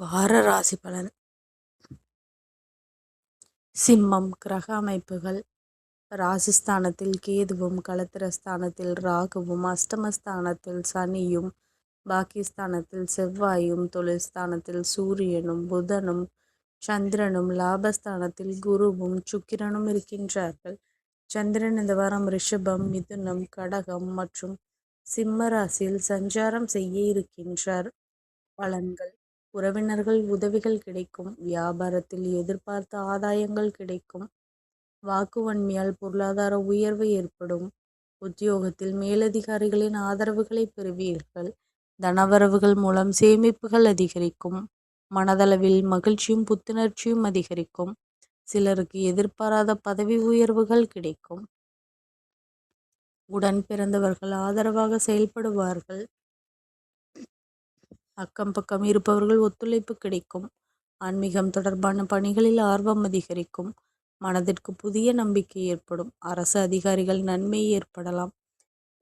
வார ராசி பலன். சிம்மம். கிரக அமைப்புகள்: ராசிஸ்தானத்தில் கேதுவும், களத்திரஸ்தானத்தில் ராகுவும், அஷ்டமஸ்தானத்தில் சனியும், பாக்கியஸ்தானத்தில் செவ்வாயும், தொழில் ஸ்தானத்தில் சூரியனும், புதனும், சந்திரனும், லாபஸ்தானத்தில் குருவும், சுக்கிரனும் இருக்கின்றார்கள். சந்திரன் இந்த வாரம் ரிஷபம், மிதுனம், கடகம் மற்றும் சிம்ம ராசியில் சஞ்சாரம் செய்ய இருக்கின்றார். பலன்கள்: உறவினர்கள் உதவிகள் கிடைக்கும். வியாபாரத்தில் எதிர்பார்த்த ஆதாயங்கள் கிடைக்கும். வாக்கு வன்மையால் பொருளாதார உயர்வு ஏற்படும். உத்தியோகத்தில் மேலதிகாரிகளின் ஆதரவுகளை பெறுவீர்கள். தனவரவுகள் மூலம் சேமிப்புகள் அதிகரிக்கும். மனதளவில் மகிழ்ச்சியும் புத்துணர்ச்சியும் அதிகரிக்கும். சிலருக்கு எதிர்பாராத பதவி உயர்வுகள் கிடைக்கும். உடன் பிறந்தவர்கள் ஆதரவாக செயல்படுவார்கள். அக்கம் பக்கம் இருப்பவர்கள் ஒத்துழைப்பு கிடைக்கும். ஆன்மீகம் தொடர்பான பணிகளில் ஆர்வம் அதிகரிக்கும். மனதிற்கு புதிய நம்பிக்கை ஏற்படும். அரசு அதிகாரிகள் நன்மை ஏற்படலாம்.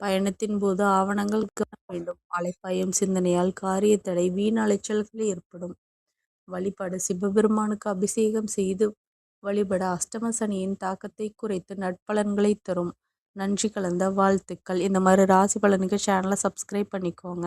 பயணத்தின் போது ஆவணங்கள் வேண்டும். அலைப்பாயும் சிந்தனையால் காரிய தடை, வீண் அலைச்சல்கள் ஏற்படும். வழிபாடு: சிவபெருமானுக்கு அபிஷேகம் செய்து வழிபட அஷ்டம சனியின் தாக்கத்தை குறைத்து நட்பலன்களை தரும். நன்றி கலந்த வாழ்த்துக்கள். இந்த மாதிரி ராசி பலனுக்கு சேனலை சப்ஸ்கிரைப் பண்ணிக்கோங்க.